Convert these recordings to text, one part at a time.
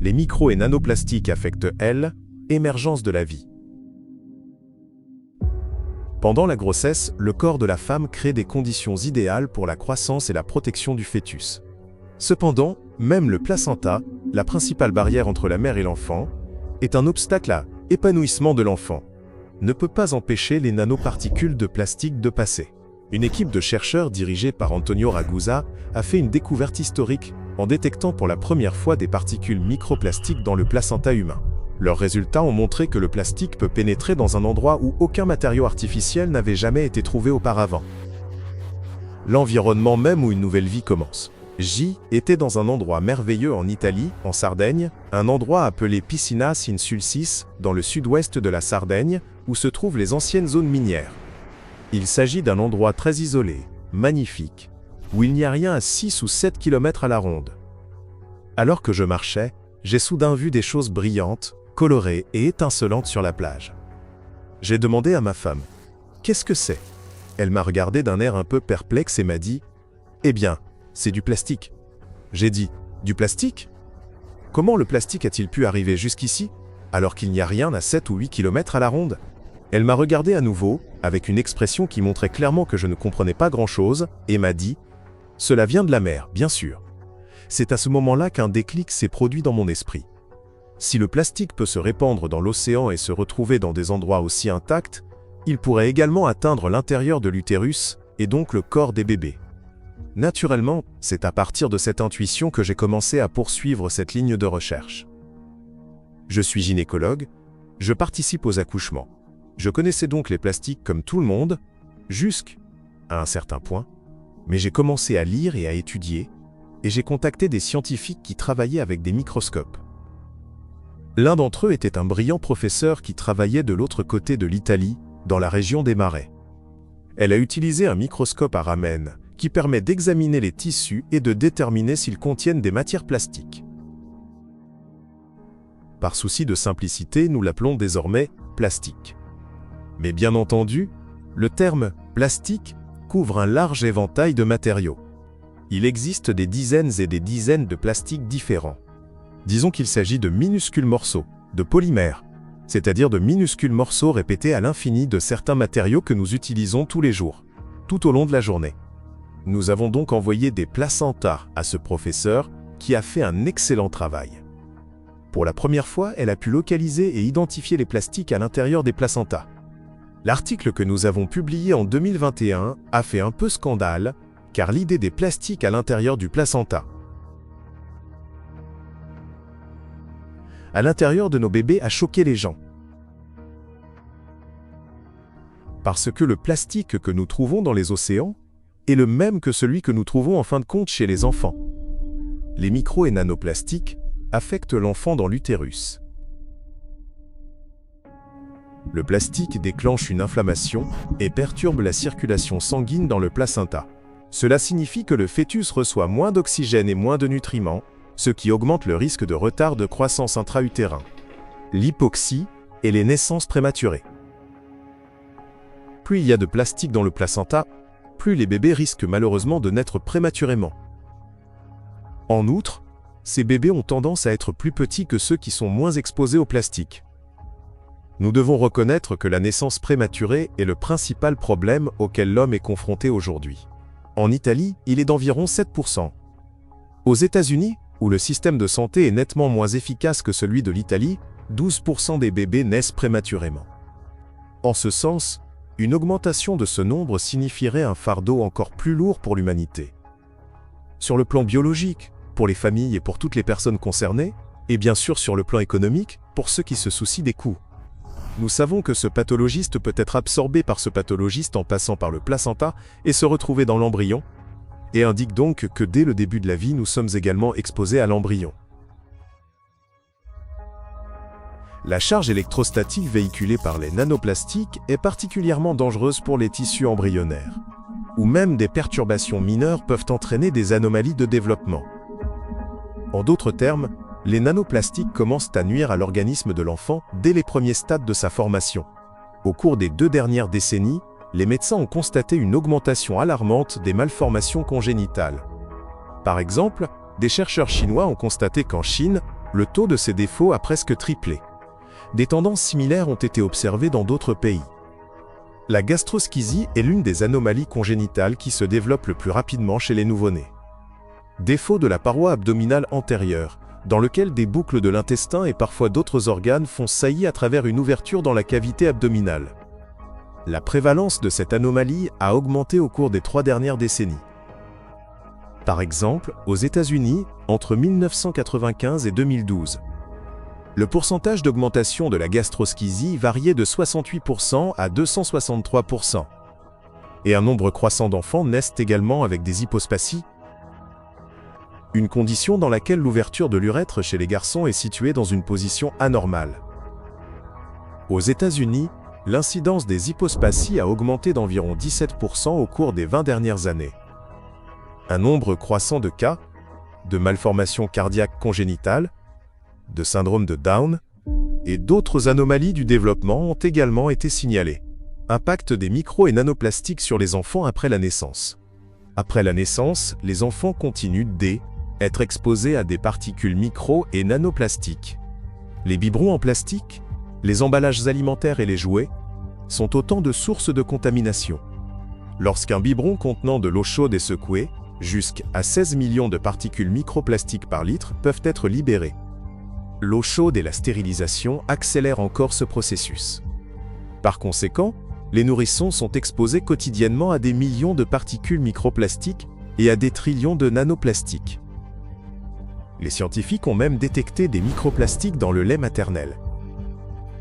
les micro- et nanoplastiques affectent, elles, émergence de la vie. Pendant la grossesse, le corps de la femme crée des conditions idéales pour la croissance et la protection du fœtus. Cependant, même le placenta, la principale barrière entre la mère et l'enfant, est un obstacle à l'épanouissement de l'enfant, ne peut pas empêcher les nanoparticules de plastique de passer. Une équipe de chercheurs dirigée par Antonio Ragusa a fait une découverte historique en détectant pour la première fois des particules microplastiques dans le placenta humain. Leurs résultats ont montré que le plastique peut pénétrer dans un endroit où aucun matériau artificiel n'avait jamais été trouvé auparavant. L'environnement même où une nouvelle vie commence. J était dans un endroit merveilleux en Italie, en Sardaigne, un endroit appelé Piscinas in Sulcis, dans le sud-ouest de la Sardaigne, où se trouvent les anciennes zones minières. Il s'agit d'un endroit très isolé, magnifique, où il n'y a rien à 6 ou 7 km à la ronde. Alors que je marchais, j'ai soudain vu des choses brillantes, colorées et étincelantes sur la plage. J'ai demandé à ma femme « Qu'est-ce que c'est ?» Elle m'a regardé d'un air un peu perplexe et m'a dit « Eh bien, c'est du plastique. » J'ai dit « Du plastique ? Comment le plastique a-t-il pu arriver jusqu'ici, alors qu'il n'y a rien à 7 ou 8 km à la ronde ?» Elle m'a regardé à nouveau, avec une expression qui montrait clairement que je ne comprenais pas grand-chose, et m'a dit « Cela vient de la mer, bien sûr. » C'est à ce moment-là qu'un déclic s'est produit dans mon esprit. Si le plastique peut se répandre dans l'océan et se retrouver dans des endroits aussi intacts, il pourrait également atteindre l'intérieur de l'utérus, et donc le corps des bébés. Naturellement, c'est à partir de cette intuition que j'ai commencé à poursuivre cette ligne de recherche. Je suis gynécologue, je participe aux accouchements. Je connaissais donc les plastiques comme tout le monde, jusqu'à un certain point, mais j'ai commencé à lire et à étudier, et j'ai contacté des scientifiques qui travaillaient avec des microscopes. L'un d'entre eux était un brillant professeur qui travaillait de l'autre côté de l'Italie, dans la région des Marais. Elle a utilisé un microscope à Ramen, qui permet d'examiner les tissus et de déterminer s'ils contiennent des matières plastiques. Par souci de simplicité, nous l'appelons désormais plastique. Mais bien entendu, le terme « plastique » couvre un large éventail de matériaux. Il existe des dizaines et des dizaines de plastiques différents. Disons qu'il s'agit de minuscules morceaux, de polymères, c'est-à-dire de minuscules morceaux répétés à l'infini de certains matériaux que nous utilisons tous les jours, tout au long de la journée. Nous avons donc envoyé des placentas à ce professeur qui a fait un excellent travail. Pour la première fois, elle a pu localiser et identifier les plastiques à l'intérieur des placentas. L'article que nous avons publié en 2021 a fait un peu scandale, car l'idée des plastiques à l'intérieur du placenta, à l'intérieur de nos bébés, a choqué les gens. Parce que le plastique que nous trouvons dans les océans est le même que celui que nous trouvons en fin de compte chez les enfants. Les micro- et nanoplastiques affectent l'enfant dans l'utérus. Le plastique déclenche une inflammation et perturbe la circulation sanguine dans le placenta. Cela signifie que le fœtus reçoit moins d'oxygène et moins de nutriments, ce qui augmente le risque de retard de croissance intra-utérin, l'hypoxie et les naissances prématurées. Plus il y a de plastique dans le placenta, plus les bébés risquent malheureusement de naître prématurément. En outre, ces bébés ont tendance à être plus petits que ceux qui sont moins exposés au plastique. Nous devons reconnaître que la naissance prématurée est le principal problème auquel l'homme est confronté aujourd'hui. En Italie, il est d'environ 7%. Aux États-Unis, où le système de santé est nettement moins efficace que celui de l'Italie, 12% des bébés naissent prématurément. En ce sens, une augmentation de ce nombre signifierait un fardeau encore plus lourd pour l'humanité. Sur le plan biologique, pour les familles et pour toutes les personnes concernées, et bien sûr sur le plan économique, pour ceux qui se soucient des coûts. Nous savons que ce pathologiste peut être absorbé par ce pathologiste en passant par le placenta et se retrouver dans l'embryon, et indique donc que dès le début de la vie, nous sommes également exposés à l'embryon. La charge électrostatique véhiculée par les nanoplastiques est particulièrement dangereuse pour les tissus embryonnaires, où même des perturbations mineures peuvent entraîner des anomalies de développement. En d'autres termes, les nanoplastiques commencent à nuire à l'organisme de l'enfant dès les premiers stades de sa formation. Au cours des 2 dernières décennies, les médecins ont constaté une augmentation alarmante des malformations congénitales. Par exemple, des chercheurs chinois ont constaté qu'en Chine, le taux de ces défauts a presque triplé. Des tendances similaires ont été observées dans d'autres pays. La gastroschisie est l'une des anomalies congénitales qui se développe le plus rapidement chez les nouveau-nés. Défaut de la paroi abdominale antérieure, dans lequel des boucles de l'intestin et parfois d'autres organes font saillie à travers une ouverture dans la cavité abdominale. La prévalence de cette anomalie a augmenté au cours des 3 dernières décennies. Par exemple, aux États-Unis, entre 1995 et 2012, le pourcentage d'augmentation de la gastroschisie variait de 68% à 263%. Et un nombre croissant d'enfants naissent également avec des hypospasies, une condition dans laquelle l'ouverture de l'urètre chez les garçons est située dans une position anormale. Aux États-Unis, l'incidence des hypospasies a augmenté d'environ 17% au cours des 20 dernières années. Un nombre croissant de cas de malformations cardiaques congénitales, de syndrome de Down et d'autres anomalies du développement ont également été signalés. Impact des micro- et nanoplastiques sur les enfants après la naissance. Après la naissance, les enfants continuent d'être exposés à des particules micro- et nanoplastiques. Les biberons en plastique, les emballages alimentaires et les jouets sont autant de sources de contamination. Lorsqu'un biberon contenant de l'eau chaude est secoué, jusqu'à 16 millions de particules microplastiques par litre peuvent être libérées. L'eau chaude et la stérilisation accélèrent encore ce processus. Par conséquent, les nourrissons sont exposés quotidiennement à des millions de particules microplastiques et à des trillions de nanoplastiques. Les scientifiques ont même détecté des microplastiques dans le lait maternel.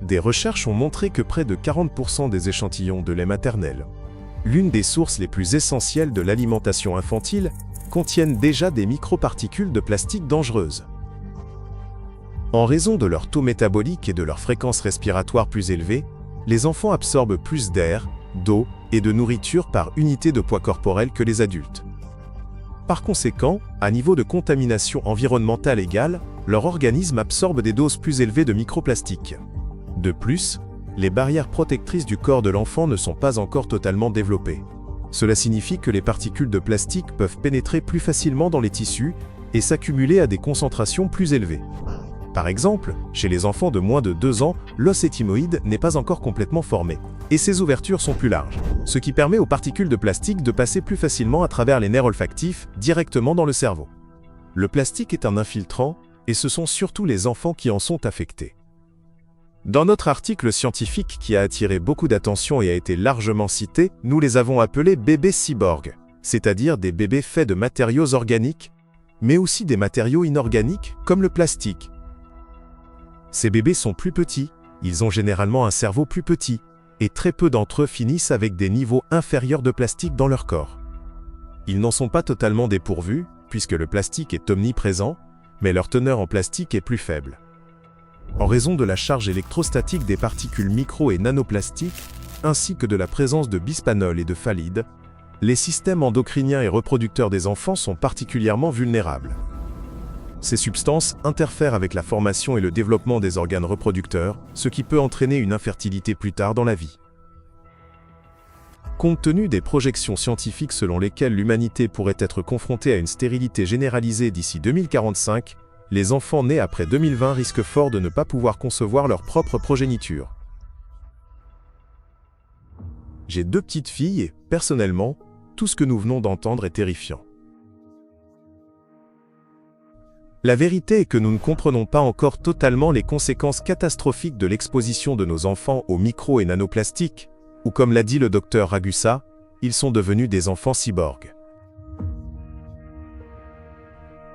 Des recherches ont montré que près de 40% des échantillons de lait maternel, l'une des sources les plus essentielles de l'alimentation infantile, contiennent déjà des microparticules de plastique dangereuses. En raison de leur taux métabolique et de leur fréquence respiratoire plus élevée, les enfants absorbent plus d'air, d'eau et de nourriture par unité de poids corporel que les adultes. Par conséquent, à niveau de contamination environnementale égale, leur organisme absorbe des doses plus élevées de microplastiques. De plus, les barrières protectrices du corps de l'enfant ne sont pas encore totalement développées. Cela signifie que les particules de plastique peuvent pénétrer plus facilement dans les tissus et s'accumuler à des concentrations plus élevées. Par exemple, chez les enfants de moins de 2 ans, l'os éthymoïde n'est pas encore complètement formé, et ses ouvertures sont plus larges, ce qui permet aux particules de plastique de passer plus facilement à travers les nerfs olfactifs directement dans le cerveau. Le plastique est un infiltrant, et ce sont surtout les enfants qui en sont affectés. Dans notre article scientifique qui a attiré beaucoup d'attention et a été largement cité, nous les avons appelés bébés cyborgs, c'est-à-dire des bébés faits de matériaux organiques, mais aussi des matériaux inorganiques comme le plastique. Ces bébés sont plus petits, ils ont généralement un cerveau plus petit, et très peu d'entre eux finissent avec des niveaux inférieurs de plastique dans leur corps. Ils n'en sont pas totalement dépourvus, puisque le plastique est omniprésent, mais leur teneur en plastique est plus faible. En raison de la charge électrostatique des particules micro- et nanoplastiques, ainsi que de la présence de bisphenol et de phthalide, les systèmes endocriniens et reproducteurs des enfants sont particulièrement vulnérables. Ces substances interfèrent avec la formation et le développement des organes reproducteurs, ce qui peut entraîner une infertilité plus tard dans la vie. Compte tenu des projections scientifiques selon lesquelles l'humanité pourrait être confrontée à une stérilité généralisée d'ici 2045, les enfants nés après 2020 risquent fort de ne pas pouvoir concevoir leur propre progéniture. J'ai 2 petites filles et, personnellement, tout ce que nous venons d'entendre est terrifiant. La vérité est que nous ne comprenons pas encore totalement les conséquences catastrophiques de l'exposition de nos enfants aux micro- et nanoplastiques, ou comme l'a dit le docteur Ragusa, ils sont devenus des enfants cyborgs.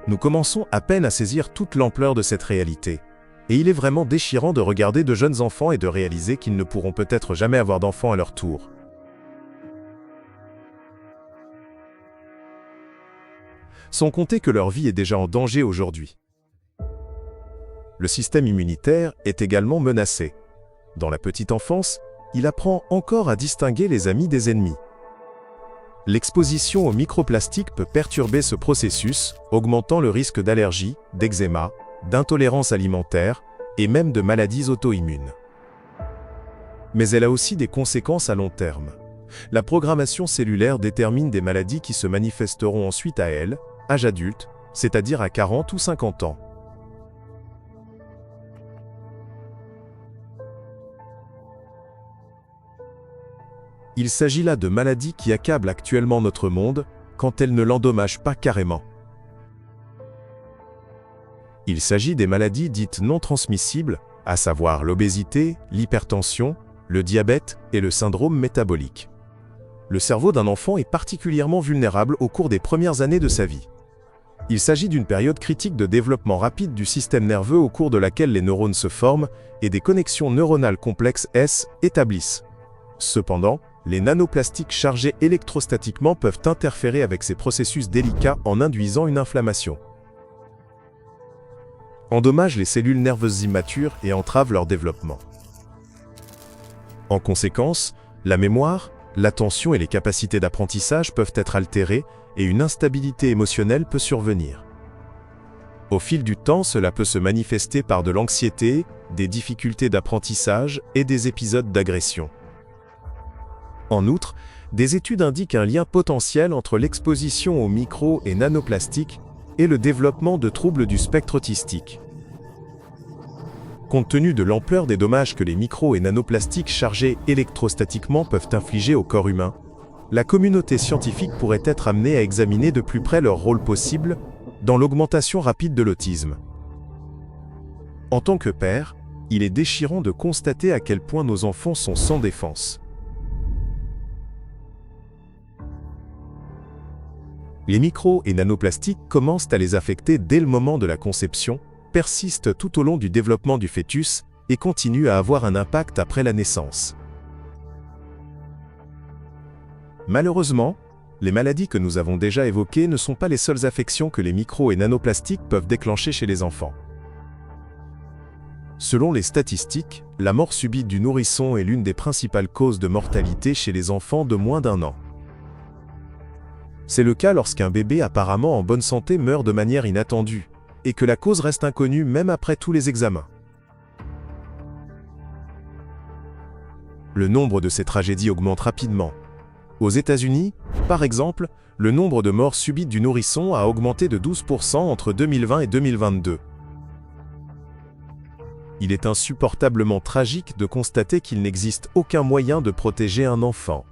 Nous commençons à peine à saisir toute l'ampleur de cette réalité, et il est vraiment déchirant de regarder de jeunes enfants et de réaliser qu'ils ne pourront peut-être jamais avoir d'enfants à leur tour. Sans compter que leur vie est déjà en danger aujourd'hui. Le système immunitaire est également menacé. Dans la petite enfance, il apprend encore à distinguer les amis des ennemis. L'exposition aux microplastiques peut perturber ce processus, augmentant le risque d'allergie, d'eczéma, d'intolérance alimentaire et même de maladies auto-immunes. Mais elle a aussi des conséquences à long terme. La programmation cellulaire détermine des maladies qui se manifesteront ensuite à elle, âge adulte, c'est-à-dire à 40 ou 50 ans. Il s'agit là de maladies qui accablent actuellement notre monde, quand elles ne l'endommagent pas carrément. Il s'agit des maladies dites non transmissibles, à savoir l'obésité, l'hypertension, le diabète et le syndrome métabolique. Le cerveau d'un enfant est particulièrement vulnérable au cours des premières années de sa vie. Il s'agit d'une période critique de développement rapide du système nerveux au cours de laquelle les neurones se forment et des connexions neuronales complexes établissent. Cependant, les nanoplastiques chargés électrostatiquement peuvent interférer avec ces processus délicats en induisant une inflammation. Endommagent les cellules nerveuses immatures et entravent leur développement. En conséquence, la mémoire, l'attention et les capacités d'apprentissage peuvent être altérées et une instabilité émotionnelle peut survenir. Au fil du temps, cela peut se manifester par de l'anxiété, des difficultés d'apprentissage et des épisodes d'agression. En outre, des études indiquent un lien potentiel entre l'exposition aux micro- et nanoplastiques et le développement de troubles du spectre autistique. Compte tenu de l'ampleur des dommages que les micro- et nanoplastiques chargés électrostatiquement peuvent infliger au corps humain, la communauté scientifique pourrait être amenée à examiner de plus près leur rôle possible dans l'augmentation rapide de l'autisme. En tant que père, il est déchirant de constater à quel point nos enfants sont sans défense. Les micro- et nanoplastiques commencent à les affecter dès le moment de la conception, persistent tout au long du développement du fœtus et continuent à avoir un impact après la naissance. Malheureusement, les maladies que nous avons déjà évoquées ne sont pas les seules affections que les micro- et nanoplastiques peuvent déclencher chez les enfants. Selon les statistiques, la mort subite du nourrisson est l'une des principales causes de mortalité chez les enfants de moins d'1 an. C'est le cas lorsqu'un bébé apparemment en bonne santé meurt de manière inattendue, et que la cause reste inconnue même après tous les examens. Le nombre de ces tragédies augmente rapidement. Aux États-Unis, par exemple, le nombre de morts subites du nourrisson a augmenté de 12% entre 2020 et 2022. Il est insupportablement tragique de constater qu'il n'existe aucun moyen de protéger un enfant.